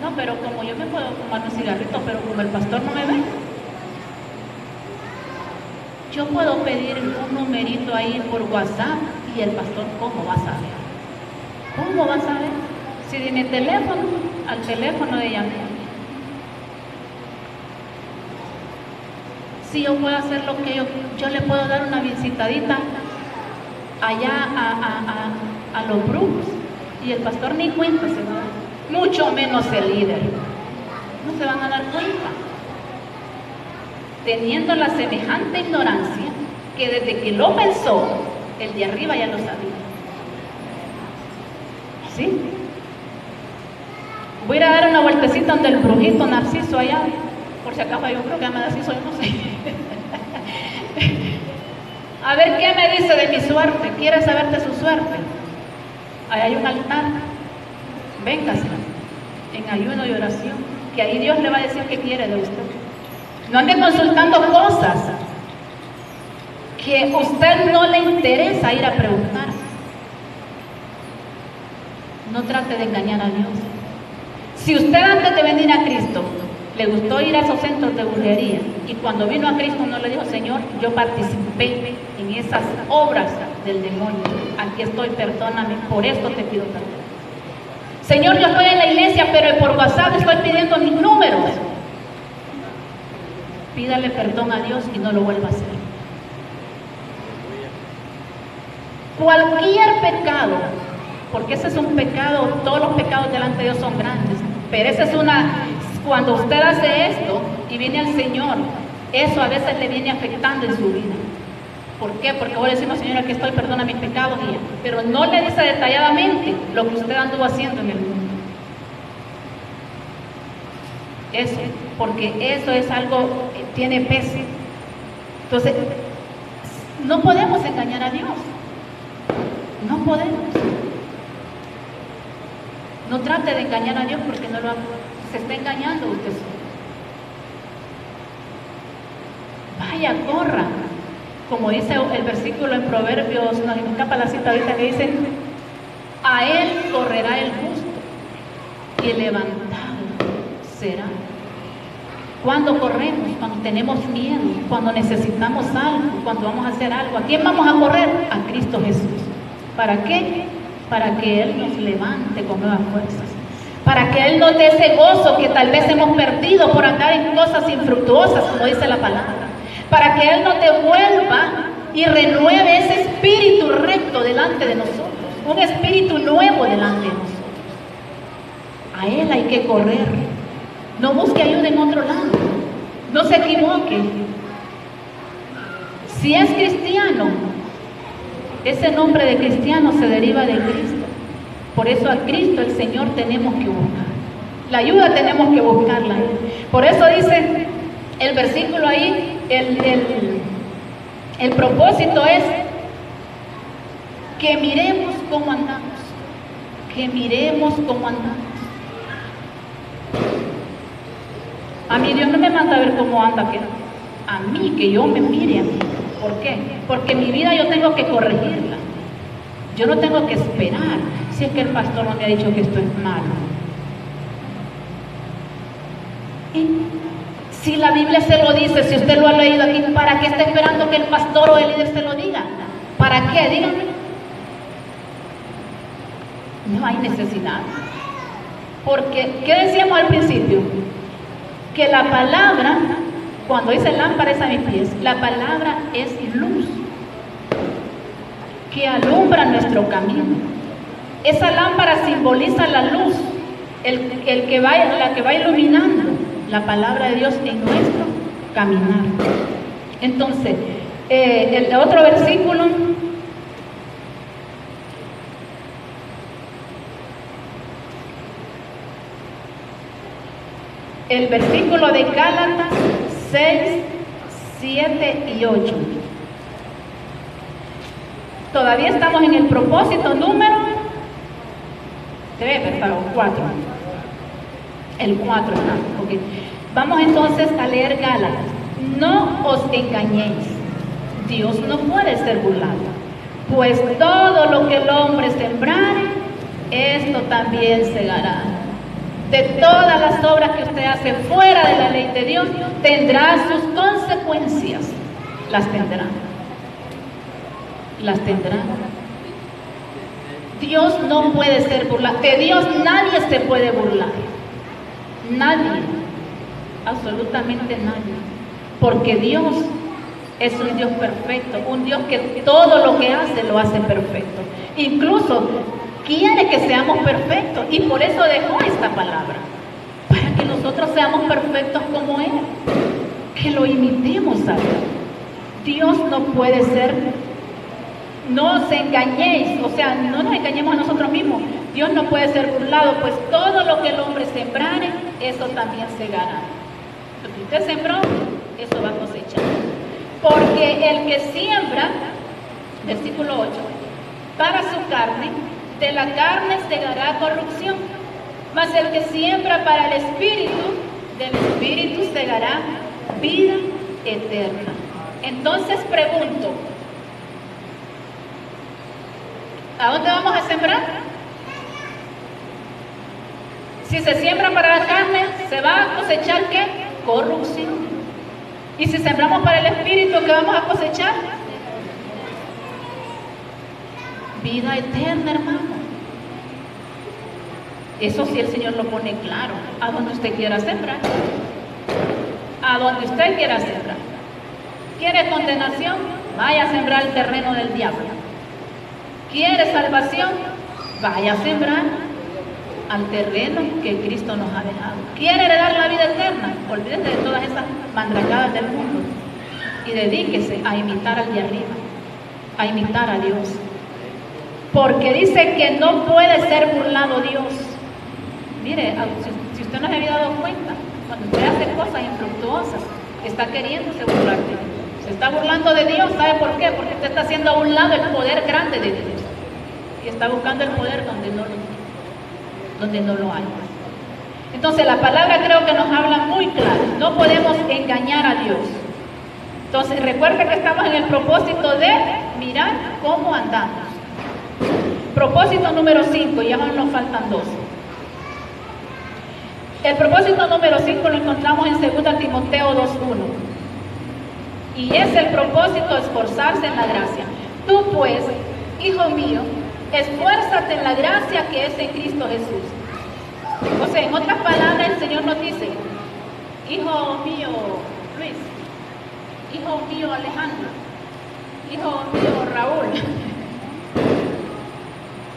no, pero como yo me puedo fumar un cigarrito, pero como el pastor no me ve, yo puedo pedir un numerito ahí por WhatsApp y el pastor, ¿cómo va a saber? ¿Cómo va a saber? Si de mi teléfono al teléfono de ella. Si yo puedo hacer lo que yo le puedo dar una visitadita allá a los grupos y el pastor ni cuenta se da, mucho menos el líder. No se van a dar cuenta, teniendo la semejante ignorancia que desde que lo pensó, el de arriba ya lo sabía. ¿Sí? Voy a ir a dar una vueltecita donde el brujito Narciso allá, por si acaso yo creo que llama Narciso, yo no sé. A ver qué me dice de mi suerte. ¿Quiere saber de su suerte? Ahí hay un altar. Véngase en ayuno y oración, que ahí Dios le va a decir qué quiere de usted. No ande consultando cosas que a usted no le interesa ir a preguntar. No trate de engañar a Dios. Si usted antes de venir a Cristo le gustó ir a esos centros de brujería y cuando vino a Cristo no le dijo, Señor, yo participé en esas obras del demonio, aquí estoy, perdóname, por esto te pido perdón. Señor, yo estoy en la iglesia, pero por WhatsApp estoy pidiendo mis números. Pídale perdón a Dios y no lo vuelva a hacer. Cualquier pecado, porque ese es un pecado, todos los pecados delante de Dios son grandes, pero esa es cuando usted hace esto y viene al Señor, eso a veces le viene afectando en su vida. ¿Por qué? Porque vos le decimos, Señor, aquí estoy, perdona mis pecados, pero no le dice detalladamente lo que usted anduvo haciendo en el mundo. Eso, porque eso es algo que tiene peso. Entonces, no podemos engañar a Dios. No podemos. No trate de engañar a Dios porque no lo haga. Se está engañando usted solo. Vaya, corra. Como dice el versículo en Proverbios, nos escapa la cita ahorita que dice, a él correrá el justo y el levantado será. Cuando corremos, cuando tenemos miedo, cuando necesitamos algo, cuando vamos a hacer algo, ¿a quién vamos a correr? A Cristo Jesús. ¿Para qué? Para que Él nos levante con nuevas fuerzas. Para que Él nos dé ese gozo que tal vez hemos perdido por andar en cosas infructuosas, como dice la palabra. Para que Él nos devuelva y renueve ese espíritu recto delante de nosotros. Un espíritu nuevo delante de nosotros. A Él hay que correr. No busque ayuda en otro lado. No se equivoque. Si es cristiano, ese nombre de cristiano se deriva de Cristo. Por eso a Cristo el Señor tenemos que buscar. La ayuda tenemos que buscarla. Por eso dice el versículo ahí, el propósito es que miremos cómo andamos. Que miremos cómo andamos. A mí Dios no me manda a ver cómo anda, a mí, que yo me mire a mí. ¿Por qué? Porque mi vida yo tengo que corregirla. Yo no tengo que esperar si es que el pastor no me ha dicho que esto es malo. Y si la Biblia se lo dice, si usted lo ha leído aquí, ¿para qué está esperando que el pastor o el líder se lo diga? ¿Para qué? Díganme. No hay necesidad. Porque, ¿qué decíamos al principio? Que la palabra, cuando dice lámpara es a mis pies, la palabra es luz que alumbra nuestro camino. Esa lámpara simboliza la luz, la que va iluminando la palabra de Dios en nuestro caminar. Entonces, el otro versículo, el versículo de Gálatas 6, 7 y 8. Todavía estamos en el propósito número 4. El 4 está. Okay. Vamos entonces a leer Gálatas. No os engañéis. Dios no puede ser burlado. Pues todo lo que el hombre sembrare, esto también segará. De todas las obras que usted hace fuera de la ley de Dios, tendrá sus consecuencias. Las tendrá. Las tendrá. Dios no puede ser burlado. De Dios nadie se puede burlar. Nadie. Absolutamente nadie. Porque Dios es un Dios perfecto. Un Dios que todo lo que hace lo hace perfecto. Incluso quiere que seamos perfectos. Y por eso dejó esta palabra. Para que nosotros seamos perfectos como Él. Que lo imitemos a Dios. Dios no puede ser. No os engañéis, o sea, no nos engañemos a nosotros mismos. Dios no puede ser burlado, pues todo lo que el hombre sembrare, eso también segará. Lo que usted sembró, eso va a cosechar. Porque el que siembra, versículo 8, para su carne, de la carne segará corrupción. Mas el que siembra para el Espíritu, del Espíritu segará vida eterna. Entonces pregunto, ¿a dónde vamos a sembrar? Si se siembra para la carne, ¿se va a cosechar qué? Corrupción. Y si sembramos para el Espíritu, ¿qué vamos a cosechar? Vida eterna, hermano. Eso sí el Señor lo pone claro. A donde usted quiera sembrar. A donde usted quiera sembrar. ¿Quiere condenación? Vaya a sembrar el terreno del diablo. ¿Quiere salvación? Vaya a sembrar al terreno que Cristo nos ha dejado. ¿Quiere heredar la vida eterna? Olvídese de todas esas mandracadas del mundo y dedíquese a imitar al de arriba, a imitar a Dios. Porque dice que no puede ser burlado Dios. Mire, si usted no se había dado cuenta, cuando usted hace cosas infructuosas, está queriéndose burlar de Dios. Se está burlando de Dios, ¿sabe por qué? Porque usted está haciendo a un lado el poder grande de Dios. Y está buscando el poder donde no lo hay. Entonces la palabra creo que nos habla muy claro. No podemos engañar a Dios. Entonces recuerda que estamos en el propósito de mirar cómo andamos. Propósito número 5, ya nos faltan 2. El propósito número 5 lo encontramos en 2 Timoteo 2:1. Y es el propósito de esforzarse en la gracia. Tú pues, hijo mío, esfuérzate en la gracia que es en Cristo Jesús. O sea, en otras palabras, el Señor nos dice, hijo mío Luis, hijo mío Alejandro, hijo mío Raúl,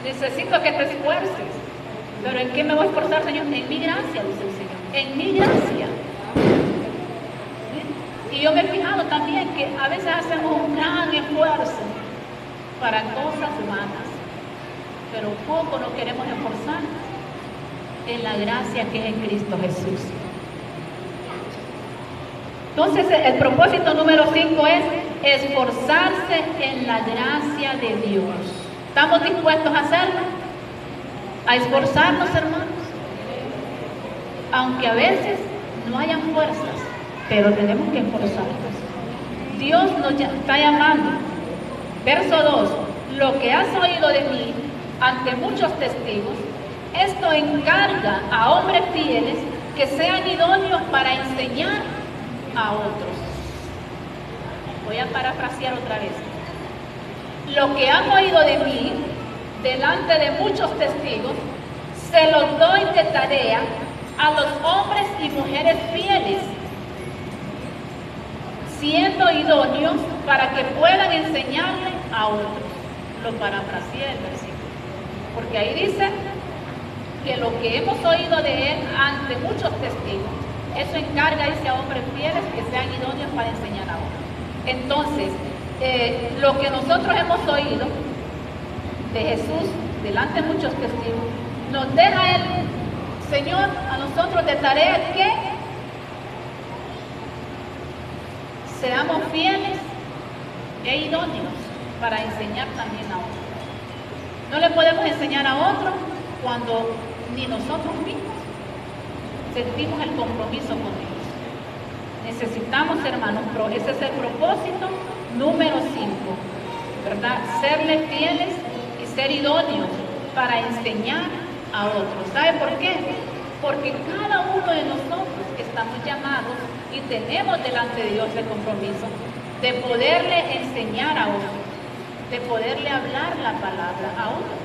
necesito que te esfuerces. ¿Pero en qué me voy a esforzar, Señor? En mi gracia, dice el Señor. En mi gracia. Y yo me he fijado también que a veces hacemos un gran esfuerzo para cosas humanas, pero poco nos queremos esforzar en la gracia que es en Cristo Jesús. Entonces, el propósito número 5 es esforzarse en la gracia de Dios. ¿Estamos dispuestos a hacerlo? A esforzarnos, hermanos. Aunque a veces no hayan fuerzas, pero tenemos que esforzarnos. Dios nos está llamando. Verso 2. Lo que has oído de mí ante muchos testigos, esto encarga a hombres fieles que sean idóneos para enseñar a otros. Voy a parafrasear otra vez. Lo que han oído de mí delante de muchos testigos, se los doy de tarea a los hombres y mujeres fieles, siendo idóneos para que puedan enseñarle a otros. Lo parafraseé el versículo, porque ahí dice que lo que hemos oído de él ante muchos testigos, eso encarga, dice, a hombres fieles que sean idóneos para enseñar a otros. Entonces, lo que nosotros hemos oído de Jesús delante de muchos testigos, nos deja el Señor a nosotros de tarea que seamos fieles e idóneos para enseñar también a otros. No le podemos enseñar a otros cuando ni nosotros mismos sentimos el compromiso con Dios. Necesitamos, hermanos, ese es el propósito número 5, ¿verdad? Serle fieles y ser idóneos para enseñar a otros. ¿Sabe por qué? Porque cada uno de nosotros estamos llamados y tenemos delante de Dios el compromiso de poderle enseñar a otros, de poderle hablar la palabra a otros.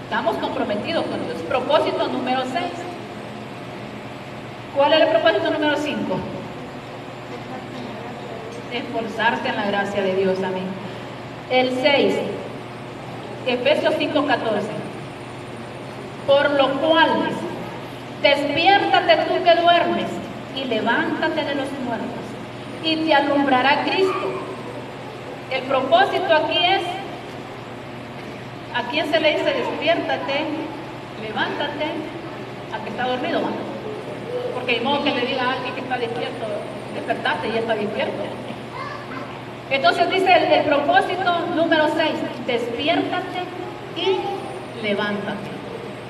Estamos comprometidos con Dios. Propósito número 6. ¿Cuál es el propósito número 5? Esforzarse en la gracia de Dios. Amén. El 6, Efesios 5:14. Por lo cual, despiértate tú que duermes y levántate de los muertos y te alumbrará Cristo. El propósito aquí es, ¿a quién se le dice despiértate, levántate? Al que está dormido, ¿no? Porque de modo que le diga a alguien que está despierto, despertate y ya está despierto. Entonces dice el propósito número 6, despiértate y levántate.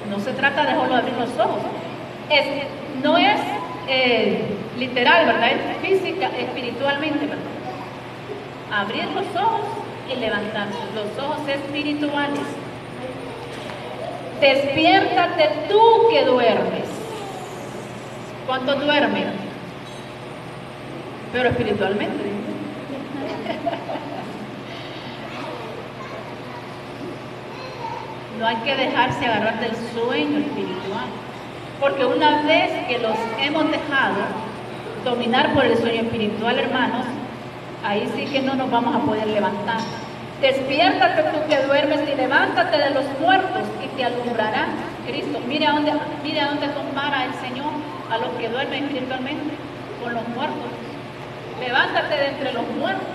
No se trata de solo abrir los ojos. No es literal, ¿verdad? Es física, espiritualmente, ¿verdad? Abrir los ojos y levantarse. Los ojos espirituales. Despiértate tú que duermes. ¿Cuántos duermen? Pero espiritualmente. No hay que dejarse agarrar del sueño espiritual, porque una vez que los hemos dejado dominar por el sueño espiritual, hermanos, ahí sí que no nos vamos a poder levantar. Despiértate tú que duermes y levántate de los muertos y te alumbrará Cristo. Mire a dónde compara el Señor a los que duermen espiritualmente con los muertos. Levántate de entre los muertos.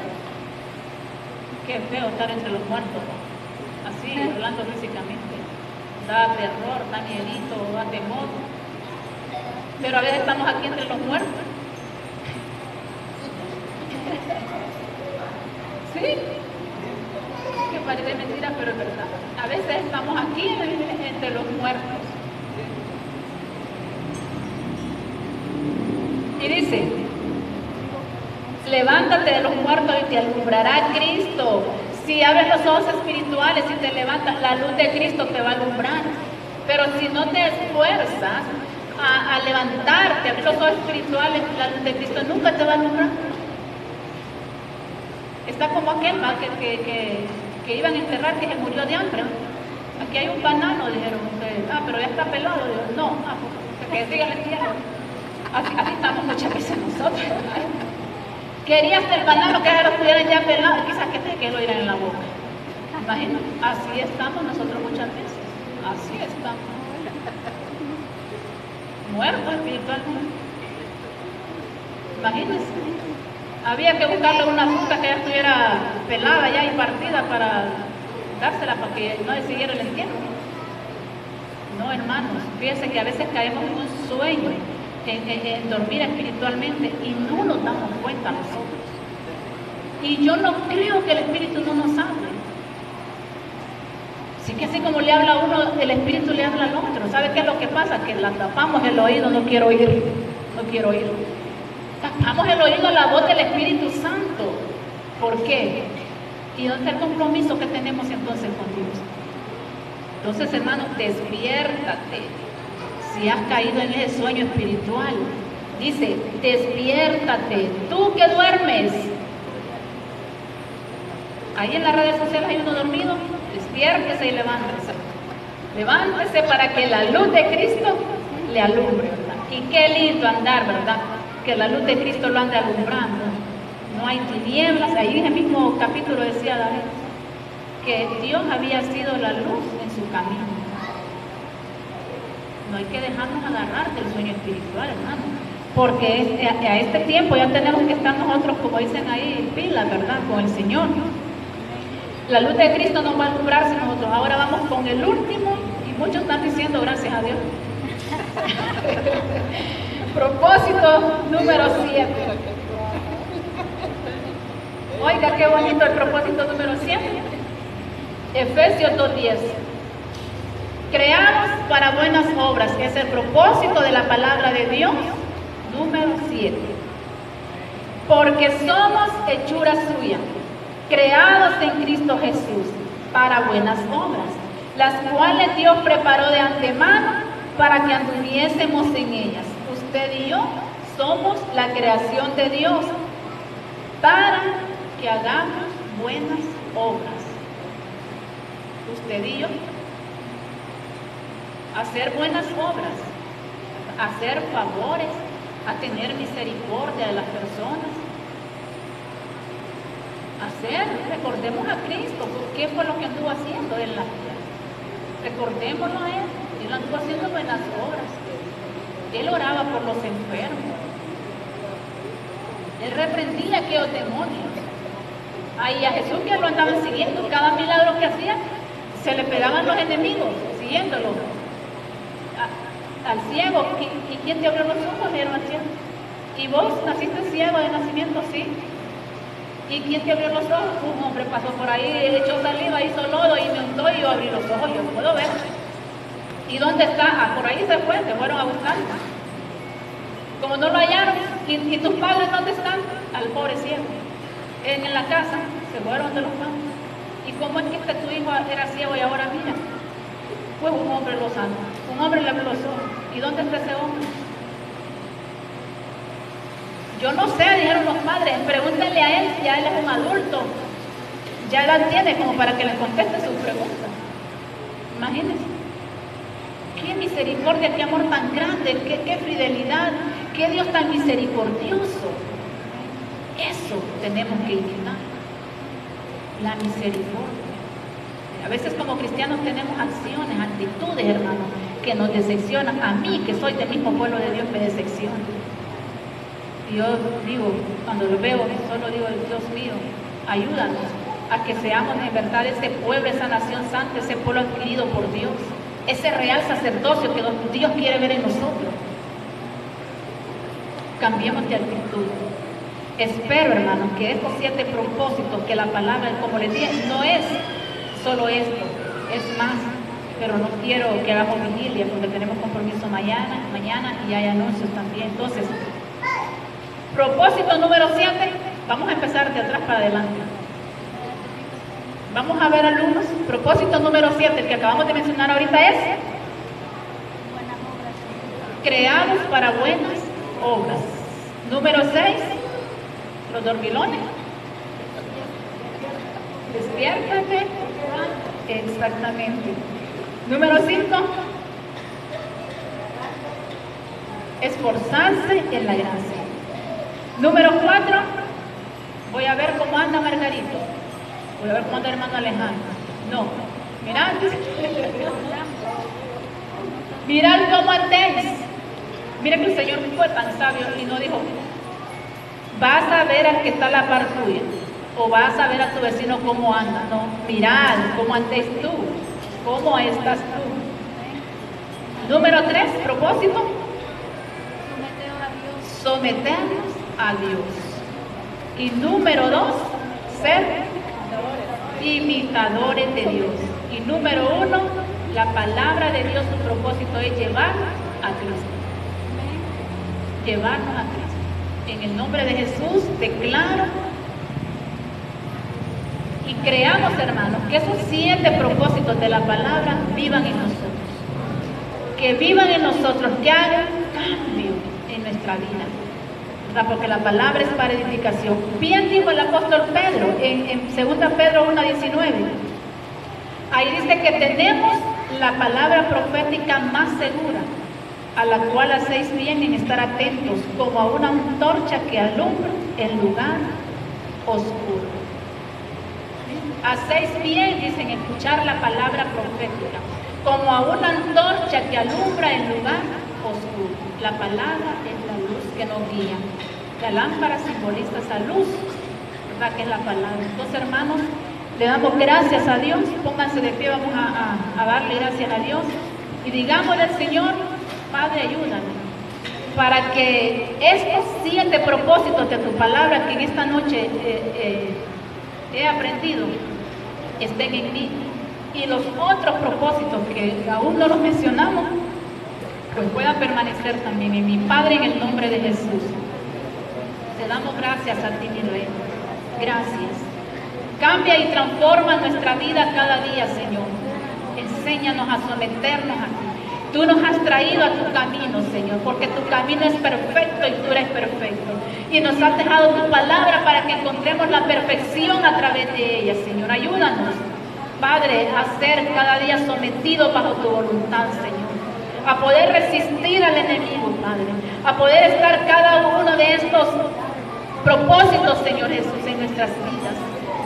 Qué feo estar entre los muertos, así, hablando físicamente. Da terror, da miedito, da temor. Pero a veces estamos aquí entre los muertos. ¿Sí? Que parece mentira, pero es verdad. A veces estamos aquí entre los muertos. Y dice, levántate de los muertos y te alumbrará Cristo. Si abres los ojos espirituales y te levantas, la luz de Cristo te va a alumbrar. Pero si no te esfuerzas a levantarte, a abrir los ojos espirituales, la luz de Cristo nunca te va a alumbrar. Está como aquel que iban a enterrar, que se murió de hambre. Aquí hay un banano, dijeron ustedes. Pero ya está pelado. Dijeron, no, que siga la tierra. Así estamos muchas veces nosotros. Querías el banano que ahora estuvieran ya pelados, quizás que te quedó ir en la boca. Imagina, así estamos nosotros muchas veces. Así estamos. Muertos espiritualmente. Imagínense. Había que buscarle una fruta que ya estuviera pelada ya y partida para dársela para que no le siguiera el entierro. No, hermanos, fíjense que a veces caemos en un sueño, en dormir espiritualmente y no nos damos cuenta nosotros. Y yo no creo que el Espíritu no nos hable. Sí que así como le habla a uno, el Espíritu le habla al otro. ¿Sabe qué es lo que pasa? Que la tapamos el oído, no quiero oír, no quiero oír. Tapamos el oído a la voz del Espíritu Santo. ¿Por qué? ¿Y dónde está el compromiso que tenemos entonces con Dios? Entonces, hermano, despiértate. Si has caído en ese sueño espiritual, dice, despiértate. Tú que duermes. Ahí en las redes sociales hay uno dormido. Despiértese y levántese. Levántese para que la luz de Cristo le alumbre, ¿verdad? Y qué lindo andar, ¿verdad? Que la luz de Cristo lo ande alumbrando. No hay tinieblas. Ahí en el mismo capítulo decía David que Dios había sido la luz en su camino. No hay que dejarnos agarrar del sueño espiritual, hermano, porque a este tiempo ya tenemos que estar nosotros, como dicen ahí, pilas, ¿verdad? Con el Señor. La luz de Cristo nos va a alumbrar si nosotros ahora vamos con el último, y muchos están diciendo gracias a Dios. Propósito número 7. Oiga, qué bonito el propósito número 7. Efesios 2:10. Creados para buenas obras, es el propósito de la palabra de Dios. Número 7. Porque somos hechura suya, creados en Cristo Jesús para buenas obras, las cuales Dios preparó de antemano para que anduviésemos en ellas. Usted y yo somos la creación de Dios para que hagamos buenas obras. Usted y yo, hacer buenas obras, hacer favores, a tener misericordia de las personas. Recordemos a Cristo, ¿qué fue lo que anduvo haciendo en la tierra? Recordémoslo a Él anduvo haciendo buenas obras. Él oraba por los enfermos. Él reprendía a aquellos demonios. Ahí a Jesús que lo andaban siguiendo, cada milagro que hacía, se le pegaban los enemigos, siguiéndolo. Al ciego, ¿y quién te abrió los ojos? Dijeron al ciego. ¿Y vos naciste ciego de nacimiento? Sí. ¿Y quién te abrió los ojos? Un hombre pasó por ahí, echó saliva, hizo lodo y me untó y yo abrí los ojos, yo puedo ver. ¿Y dónde está? Ah, por ahí se fue, se fueron a buscar. Como no lo hallaron, ¿y tus padres dónde están? Al pobre ciego. En la casa, se fueron de los padres. ¿Y cómo es que tu hijo era ciego y ahora mira? Pues un hombre lo sanó, un hombre le abrió los ojos. ¿Y dónde está ese hombre? Yo no sé, dijeron los padres, pregúntenle a él, ya él es un adulto, ya la tiene como para que le conteste sus preguntas. Imagínense, qué misericordia, qué amor tan grande, qué fidelidad, qué Dios tan misericordioso. Eso tenemos que imitar, la misericordia. A veces como cristianos tenemos acciones, actitudes, hermanos, que nos decepcionan. A mí, que soy del mismo pueblo de Dios, me decepciona. Y yo digo, cuando lo veo, solo digo, Dios mío, ayúdanos a que seamos en verdad ese pueblo, esa nación santa, ese pueblo adquirido por Dios, ese real sacerdocio que Dios quiere ver en nosotros. Cambiemos de actitud. Espero, hermanos, que estos 7 propósitos que la palabra, como les dije, no es solo esto, es más, pero no quiero que hagamos vigilia porque tenemos compromiso mañana y hay anuncios también. Entonces, propósito número 7, vamos a empezar de atrás para adelante. Vamos a ver, alumnos, propósito número 7, el que acabamos de mencionar ahorita es creados para buenas obras. Número 6, los dormilones. Despiértate. Exactamente. Número 5, esforzarse en la gracia. Número 4, voy a ver cómo anda Margarito. Voy a ver cómo anda hermano Alejandro. No, mirad. Mirad cómo andéis. Mira que el Señor fue tan sabio y no dijo, vas a ver al que está a la par tuya, o vas a ver a tu vecino cómo anda. No, mirad cómo andes tú, cómo estás tú. Número 3, propósito. Someternos a Dios. Y número 2, ser imitadores de Dios. Y número 1, la palabra de Dios, su propósito es llevar a Cristo. Llevarnos a Cristo. En el nombre de Jesús declaro y creamos, hermanos, que esos 7 propósitos de la palabra vivan en nosotros. Que vivan en nosotros, que hagan cambio en nuestra vida. ¿Verdad? Porque la palabra es para edificación. Bien dijo el apóstol Pedro en 2 Pedro 1:19. Ahí dice que tenemos la palabra profética más segura, a la cual hacéis bien en estar atentos, como a una antorcha que alumbra el lugar oscuro. Hacéis bien, dicen, escuchar la palabra profética, como a una antorcha que alumbra el lugar oscuro. La palabra es la luz que nos guía. La lámpara simboliza esa luz, ¿verdad? Que es la palabra. Entonces, hermanos, le damos gracias a Dios. Pónganse de pie, vamos a darle gracias a Dios. Y digámosle al Señor: Padre, ayúdame, para que estos 7 propósitos de tu palabra que en esta noche he aprendido estén en mí. Y los otros propósitos que aún no los mencionamos, pues puedan permanecer también en mí. Padre, en el nombre de Jesús, te damos gracias a ti, mi Rey. Gracias. Cambia y transforma nuestra vida cada día, Señor. Enséñanos a someternos a ti. Tú nos has traído a tu camino, Señor, porque tu camino es perfecto y tú eres perfecto. Y nos has dejado tu palabra para que encontremos la perfección a través de ella, Señor. Ayúdanos, Padre, a ser cada día sometidos bajo tu voluntad, Señor. A poder resistir al enemigo, Padre. A poder estar cada uno de estos propósitos, Señor Jesús, en nuestras vidas.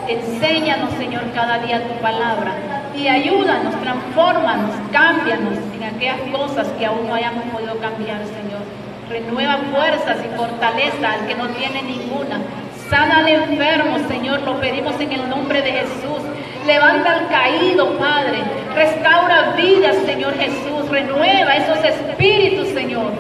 Enséñanos, Señor, cada día tu palabra. Y ayúdanos, transfórmanos, cámbianos en aquellas cosas que aún no hayamos podido cambiar, Señor. Renueva fuerzas y fortaleza al que no tiene ninguna. Sana al enfermo, Señor, lo pedimos en el nombre de Jesús. Levanta al caído, Padre. Restaura vidas, Señor Jesús. Renueva esos espíritus, Señor.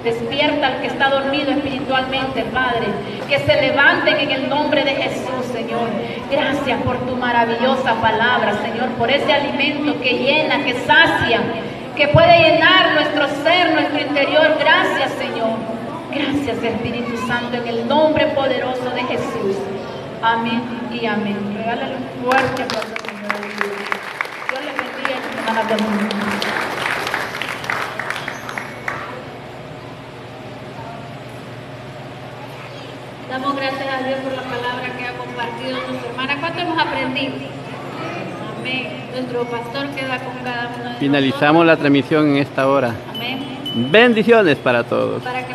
Despierta al que está dormido espiritualmente, Padre. Que se levanten en el nombre de Jesús, Señor. Gracias por tu maravillosa palabra, Señor. Por ese alimento que llena, que sacia, que puede llenar nuestro ser, nuestro interior. Gracias, Señor. Gracias, Espíritu Santo, en el nombre poderoso de Jesús. Amén y amén. Regálale un fuerte aplauso, Señor. Dios les bendiga, hermana Domingo. Damos gracias a Dios por la palabra que ha compartido nuestra hermana. ¿Cuánto hemos aprendido? Amén. Nuestro pastor queda con cada uno de Finalizamos nosotros. la transmisión en esta hora. Amén. Bendiciones para todos. Para que